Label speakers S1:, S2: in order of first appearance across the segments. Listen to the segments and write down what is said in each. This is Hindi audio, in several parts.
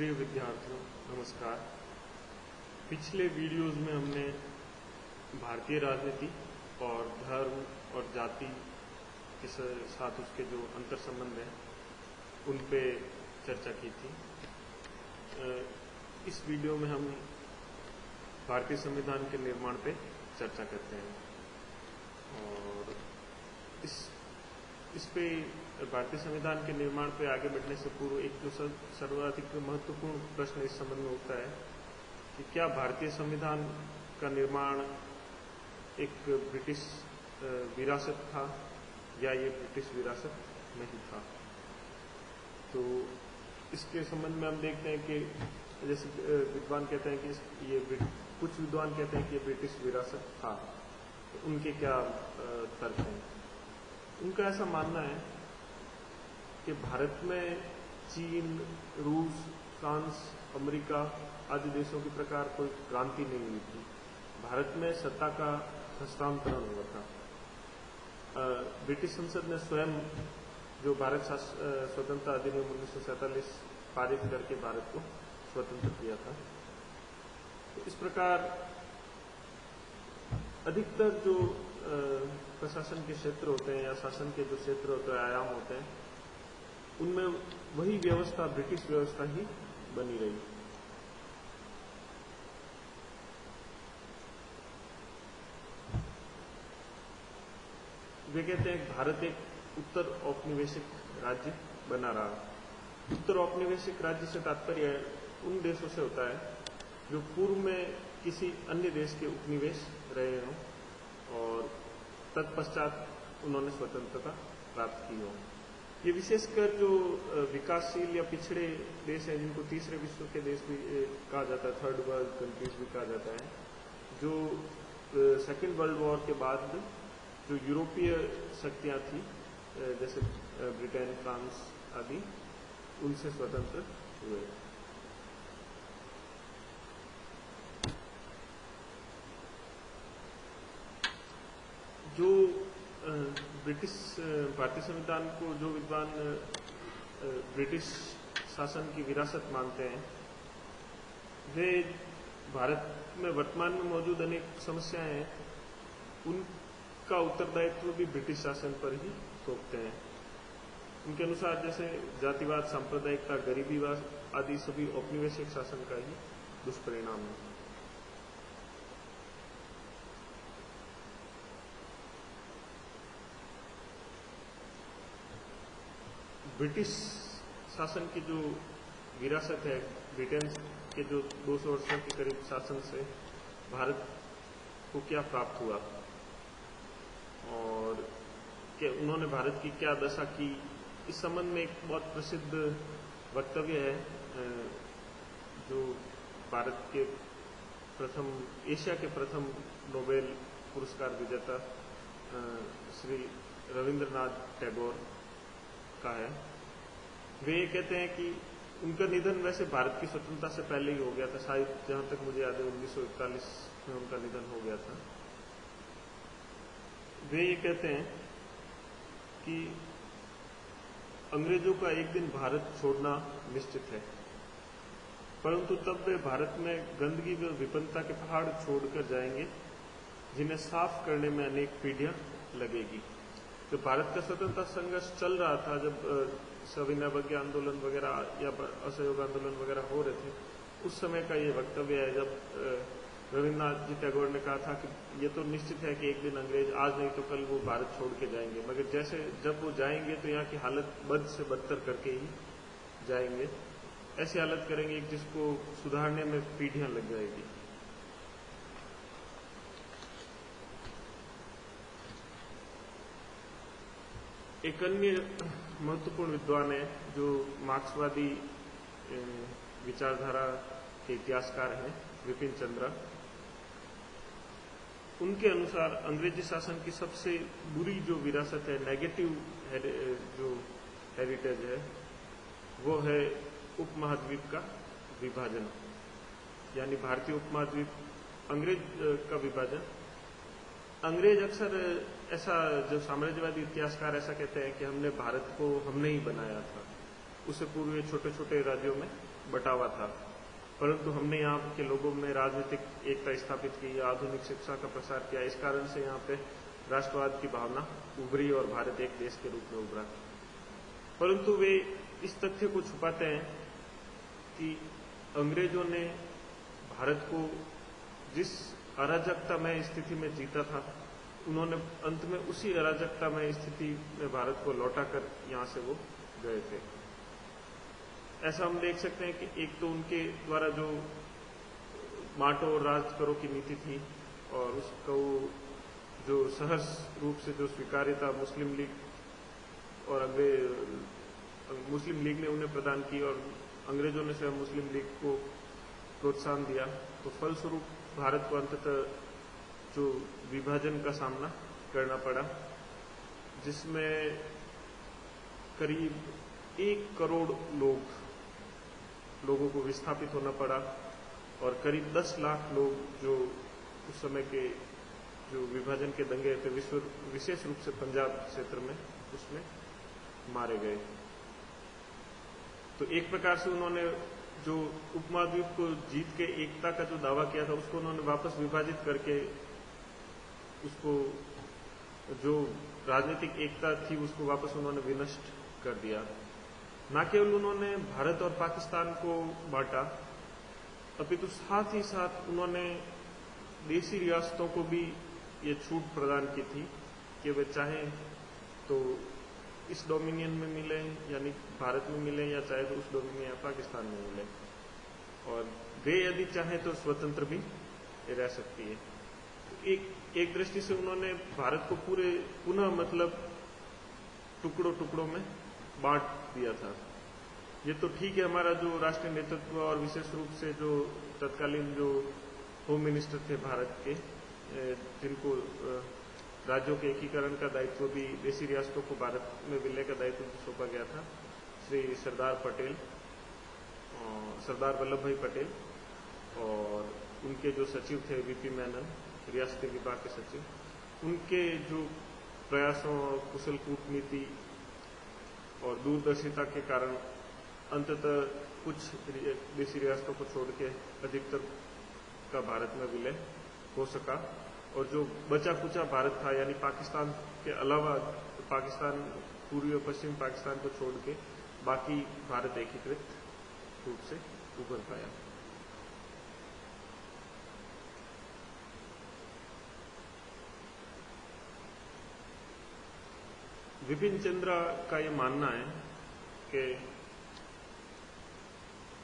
S1: प्रिय विद्यार्थियों, नमस्कार। पिछले वीडियोस में हमने भारतीय राजनीति और धर्म और जाति के साथ उसके जो अंतर संबंध हैं उन पे चर्चा की थी। इस वीडियो में हम भारतीय संविधान के निर्माण पे चर्चा करते हैं और इस पे भारतीय संविधान के निर्माण पे आगे बढ़ने से पूर्व एक जो सर्वाधिक महत्वपूर्ण प्रश्न इस संबंध में उठता है कि क्या भारतीय संविधान का निर्माण एक ब्रिटिश विरासत था या ये ब्रिटिश विरासत नहीं था। तो इसके संबंध में हम देखते हैं कि जैसे विद्वान कहते हैं कि ये कुछ विद्वान कहते हैं कि ये ब्रिटिश विरासत था, तो उनके क्या तर्क हैं। उनका ऐसा मानना है कि भारत में चीन, रूस, फ्रांस, अमेरिका आदि देशों के प्रकार कोई क्रांति नहीं हुई थी। भारत में सत्ता का हस्तांतरण हुआ था। ब्रिटिश संसद ने स्वयं जो भारत स्वतंत्रता अधिनियम 1947 पारित करके भारत को स्वतंत्र किया था। तो इस प्रकार अधिकतर जो प्रशासन के क्षेत्र होते हैं या शासन के जो क्षेत्र होते हैं, आयाम होते हैं, उनमें वही व्यवस्था ब्रिटिश व्यवस्था ही बनी रही। वे कहते हैं भारत एक उत्तर औपनिवेशिक राज्य बना रहा। उत्तर औपनिवेशिक राज्य से तात्पर्य उन देशों से होता है जो पूर्व में किसी अन्य देश के उपनिवेश रहे हों और तत्पश्चात उन्होंने स्वतंत्रता प्राप्त की हो। ये विशेषकर जो विकासशील या पिछड़े देश हैं, जिनको तीसरे विश्व के देश भी कहा जाता है, थर्ड वर्ल्ड कंट्रीज भी कहा जाता है, जो सेकेंड वर्ल्ड वॉर के बाद जो यूरोपीय शक्तियां थी जैसे ब्रिटेन, फ्रांस आदि, उनसे स्वतंत्र हुए। जो ब्रिटिश भारतीय संविधान को जो विद्वान ब्रिटिश शासन की विरासत मानते हैं, वे भारत में वर्तमान में मौजूद अनेक समस्याएं हैं, उनका उत्तरदायित्व भी ब्रिटिश शासन पर ही थोपते हैं। उनके अनुसार जैसे जातिवाद, सांप्रदायिकता, गरीबीवाद आदि सभी औपनिवेशिक शासन का ही दुष्परिणाम है। ब्रिटिश शासन की जो विरासत है, ब्रिटेन के जो 200 वर्षों के करीब शासन से भारत को क्या प्राप्त हुआ और क्या उन्होंने भारत की क्या दशा की, इस संबंध में एक बहुत प्रसिद्ध वक्तव्य है जो भारत के एशिया के प्रथम नोबेल पुरस्कार विजेता श्री रविंद्रनाथ टैगोर का है। वे ये कहते हैं कि उनका निधन वैसे भारत की स्वतंत्रता से पहले ही हो गया था, शायद जहां तक मुझे याद है 1941 में उनका निधन हो गया था। वे ये कहते हैं कि अंग्रेजों का एक दिन भारत छोड़ना निश्चित है, परंतु तब वे भारत में गंदगी व विपन्नता के पहाड़ छोड़कर जाएंगे जिन्हें साफ करने में अनेक पीढ़ियां लगेगी। तो भारत का स्वतंत्रता संघर्ष चल रहा था, जब सविनय अवज्ञा आंदोलन वगैरह या असहयोग आंदोलन वगैरह हो रहे थे, उस समय का ये वक्तव्य है जब रविन्द्रनाथ जी टैगोर ने कहा था कि ये तो निश्चित है कि एक दिन अंग्रेज आज नहीं तो कल वो भारत छोड़ के जाएंगे, मगर जैसे जब वो जाएंगे तो यहाँ की हालत बद से बदतर करके ही जाएंगे। ऐसी हालत करेंगे जिसको सुधारने में पीढ़ियां लग जाएगी। एक अन्य महत्वपूर्ण विद्वान है जो मार्क्सवादी विचारधारा के इतिहासकार हैं, विपिन चंद्रा। उनके अनुसार अंग्रेजी शासन की सबसे बुरी जो विरासत है, नेगेटिव जो हेरिटेज है, वो है उपमहाद्वीप का विभाजन, यानी भारतीय उपमहाद्वीप अंग्रेज का विभाजन। अंग्रेज अक्सर ऐसा, जो साम्राज्यवादी इतिहासकार ऐसा कहते हैं कि हमने भारत को हमने ही बनाया था। उससे पूर्व ये छोटे छोटे राज्यों में बटा हुआ था, परंतु हमने यहाँ के लोगों में राजनीतिक एकता स्थापित की, आधुनिक शिक्षा का प्रसार किया। इस कारण से यहाँ पे राष्ट्रवाद की भावना उभरी और भारत एक देश के रूप में उभरा। परंतु वे इस तथ्य को छुपाते हैं कि अंग्रेजों ने भारत को जिस अराजकतामय स्थिति में जीता था, उन्होंने अंत में उसी अराजकतामय स्थिति में भारत को लौटाकर यहाँ से वो गए थे। ऐसा हम देख सकते हैं कि एक तो उनके द्वारा जो बांटो और राज करो की नीति थी, और उसको जो सहज रूप से जो स्वीकार्यता मुस्लिम लीग और मुस्लिम लीग ने उन्हें प्रदान की और अंग्रेजों ने स्वयं मुस्लिम लीग को प्रोत्साहन दिया, तो फलस्वरूप भारत को अंततः जो विभाजन का सामना करना पड़ा, जिसमें करीब 1 करोड़ लोगों को विस्थापित होना पड़ा और करीब 10 लाख लोग जो उस समय के जो विभाजन के दंगे थे विशेष रूप से पंजाब क्षेत्र में उसमें मारे गए। तो एक प्रकार से उन्होंने जो उपमहाद्वीप को जीत के एकता का जो दावा किया था, उसको उन्होंने वापस विभाजित करके उसको जो राजनीतिक एकता थी उसको वापस उन्होंने विनष्ट कर दिया। न केवल उन्होंने भारत और पाकिस्तान को बांटा, अपितु साथ ही साथ उन्होंने देशी रियासतों को भी ये छूट प्रदान की थी कि वे चाहें तो इस डोमिनियन में मिले, यानी भारत में मिले, या चाहे तो उस डोमिनियन या पाकिस्तान में मिले, और वे यदि चाहें तो स्वतंत्र भी रह सकती है। तो एक दृष्टि से उन्होंने भारत को पूरे पुनः मतलब टुकड़ों टुकड़ों में बांट दिया था। ये तो ठीक है, हमारा जो राष्ट्रीय नेतृत्व और विशेष रूप से जो तत्कालीन जो होम मिनिस्टर थे भारत के, जिनको राज्यों के एकीकरण का दायित्व भी देशी रियासतों को भारत में विलय का दायित्व सौंपा गया था, श्री सरदार वल्लभ भाई पटेल, और उनके जो सचिव थे वीपी मेनन, रियासती विभाग के सचिव, उनके जो प्रयासों और कुशल कूटनीति और दूरदर्शिता के कारण अंततः कुछ देशी रियासतों को छोड़ के अधिकतर का भारत में विलय हो सका, और जो बचा कुचा भारत था, यानी पाकिस्तान के अलावा पाकिस्तान, पूर्वी और पश्चिम पाकिस्तान को छोड़ के बाकी भारत एकीकृत रूप से उभर पाया। विपिन चंद्रा का ये मानना है कि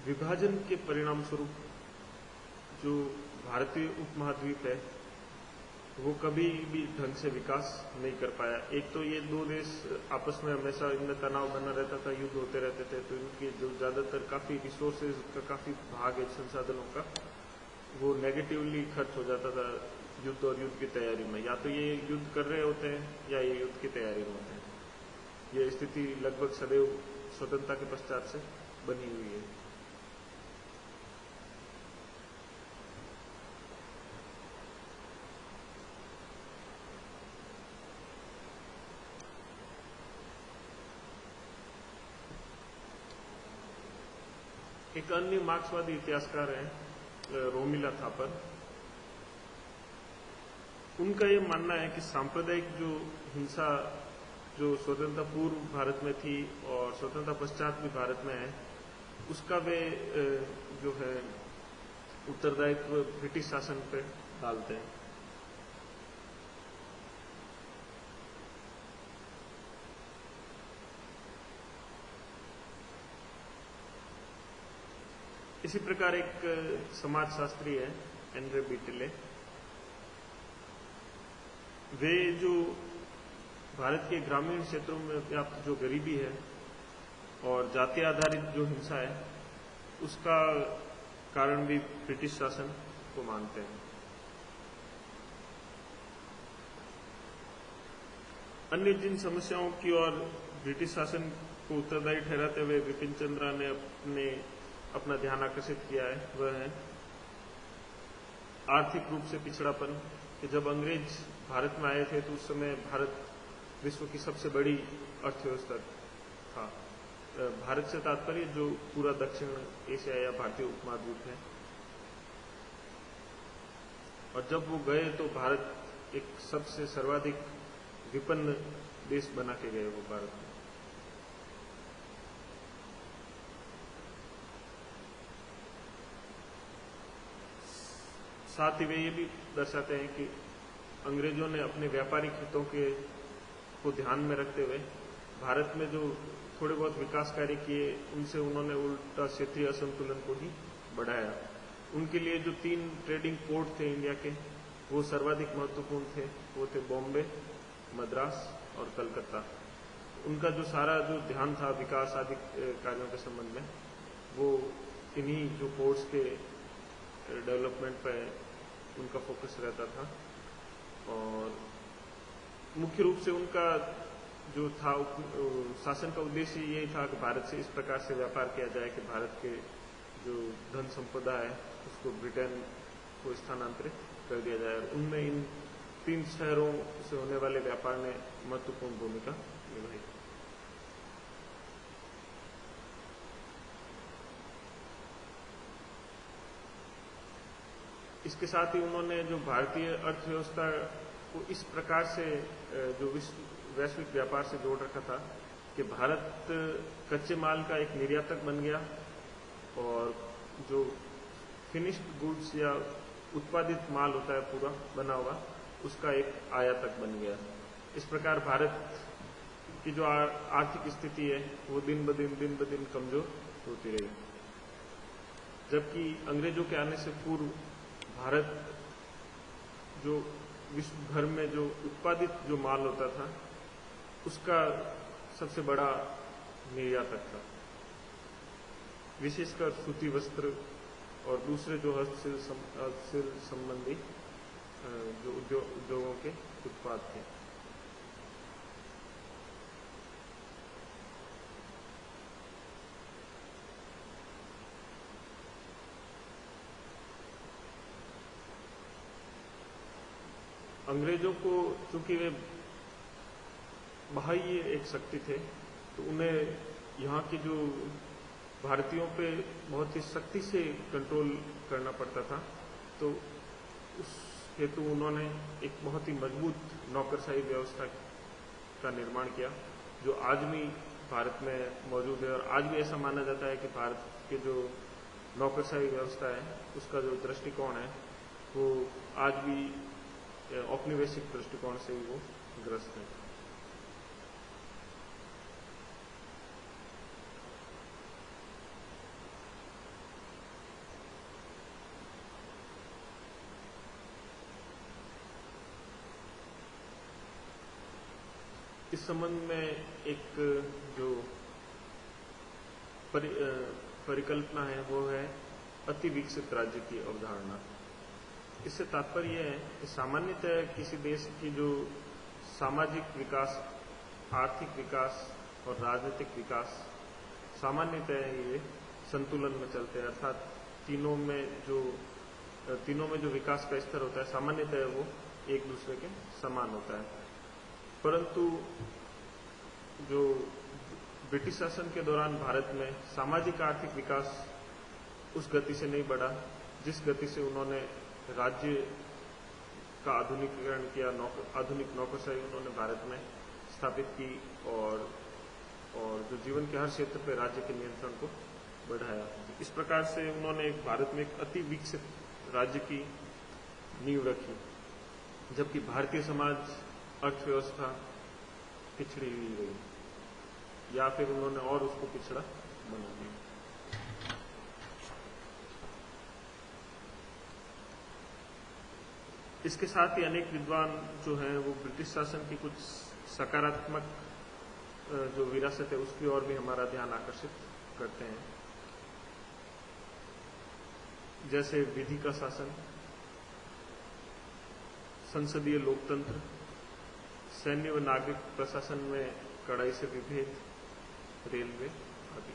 S1: विभाजन के परिणाम स्वरूप जो भारतीय उपमहाद्वीप है वो कभी भी ढंग से विकास नहीं कर पाया। एक तो ये दो देश आपस में हमेशा इनमें तनाव बना रहता था, युद्ध होते रहते थे, तो इनकी जो ज्यादातर काफी रिसोर्सेज का काफी भाग है संसाधनों का, वो नेगेटिवली खर्च हो जाता था युद्ध और युद्ध की तैयारी में। या तो ये युद्ध कर रहे होते हैं या ये युद्ध की तैयारी में होते हैं। ये स्थिति लगभग सदैव स्वतंत्रता के पश्चात से बनी हुई है। एक अन्य मार्क्सवादी इतिहासकार हैं रोमिला थापर। उनका ये मानना है कि सांप्रदायिक जो हिंसा जो स्वतंत्रता पूर्व भारत में थी और स्वतंत्रता पश्चात भी भारत में है, उसका वे जो है उत्तरदायित्व ब्रिटिश शासन पे डालते हैं। इसी प्रकार एक समाजशास्त्री है एंड्रे बीटले, वे जो भारत के ग्रामीण क्षेत्रों में व्याप्त जो गरीबी है और जाति आधारित जो हिंसा है उसका कारण भी ब्रिटिश शासन को मानते हैं। अन्य जिन समस्याओं की ओर ब्रिटिश शासन को उत्तरदायी ठहराते हुए विपिन चंद्रा ने अपना ध्यान आकर्षित किया है, वह है आर्थिक रूप से पिछड़ापन। कि जब अंग्रेज भारत में आए थे तो उस समय भारत विश्व की सबसे बड़ी अर्थव्यवस्था था भारत से तात्पर्य जो पूरा दक्षिण एशिया या भारतीय उपमहाद्वीप है। और जब वो गए तो भारत एक सबसे सर्वाधिक विपन्न देश बना के गए वो भारत में। साथ ही वे ये भी दर्शाते हैं कि अंग्रेजों ने अपने व्यापारिक हितों को ध्यान में रखते हुए भारत में जो थोड़े बहुत विकास कार्य किए उनसे उन्होंने उल्टा क्षेत्रीय असंतुलन को ही बढ़ाया। उनके लिए जो 3 ट्रेडिंग पोर्ट थे इंडिया के वो सर्वाधिक महत्वपूर्ण थे। वो थे बॉम्बे, मद्रास और कलकत्ता। उनका जो सारा जो ध्यान था विकास आदि कार्यों के संबंध में वो इन्हीं जो पोर्ट्स के डेवलपमेंट पे उनका फोकस रहता था। और मुख्य रूप से उनका जो था शासन का उद्देश्य यही था कि भारत से इस प्रकार से व्यापार किया जाए कि भारत के जो धन संपदा है उसको ब्रिटेन को स्थानांतरित कर दिया जाए। और उनमें इन 3 शहरों से होने वाले व्यापार ने महत्वपूर्ण भूमिका निभाई। इसके साथ ही उन्होंने जो भारतीय अर्थव्यवस्था को इस प्रकार से जो वैश्विक व्यापार से जोड़ रखा था कि भारत कच्चे माल का एक निर्यातक बन गया और जो फिनिश्ड गुड्स या उत्पादित माल होता है पूरा बना हुआ उसका एक आयातक बन गया। इस प्रकार भारत की जो आर्थिक स्थिति है वो दिन ब दिन कमजोर होती रही। जबकि अंग्रेजों के आने से पूर्व भारत जो विश्व भर में जो उत्पादित जो माल होता था उसका सबसे बड़ा निर्यातक था। विशेषकर सूती वस्त्र और दूसरे जो हस्तशिल्प संबंधी जो उद्योगों के उत्पाद थे। अंग्रेजों को चूंकि वे बाह्य एक शक्ति थे तो उन्हें यहाँ की जो भारतीयों पे बहुत ही सख्ती से कंट्रोल करना पड़ता था। तो उस हेतु उन्होंने एक बहुत ही मजबूत नौकरशाही व्यवस्था का निर्माण किया जो आज भी भारत में मौजूद है। और आज भी ऐसा माना जाता है कि भारत के जो नौकरशाही व्यवस्था है उसका जो दृष्टिकोण है वो आज भी औपनिवेशिक दृष्टिकोण से वो ग्रस्त है। इस संबंध में एक जो परिकल्पना है वो है अति विकसित राज्य की अवधारणा। इससे तात्पर्य यह है कि सामान्यतः किसी देश की जो सामाजिक विकास, आर्थिक विकास और राजनीतिक विकास सामान्यतः ये संतुलन में चलते हैं। अर्थात तीनों में जो विकास का स्तर होता है सामान्यतः वो एक दूसरे के समान होता है। परंतु जो ब्रिटिश शासन के दौरान भारत में सामाजिक आर्थिक विकास उस गति से नहीं बढ़ा जिस गति से उन्होंने राज्य का आधुनिकीकरण किया, आधुनिक नौकरशाही उन्होंने भारत में स्थापित की और जो जीवन के हर क्षेत्र पर राज्य के नियंत्रण को बढ़ाया। इस प्रकार से उन्होंने भारत में एक अति विकसित राज्य की नींव रखी, जबकि भारतीय समाज अर्थव्यवस्था पिछड़ी हुई रही या फिर उन्होंने और उसको पिछड़ा बना दिया। इसके साथ ही अनेक विद्वान जो हैं वो ब्रिटिश शासन की कुछ सकारात्मक जो विरासत है उसकी ओर भी हमारा ध्यान आकर्षित करते हैं। जैसे विधि का शासन, संसदीय लोकतंत्र, सैन्य व नागरिक प्रशासन में कड़ाई से विभेद, रेलवे आदि।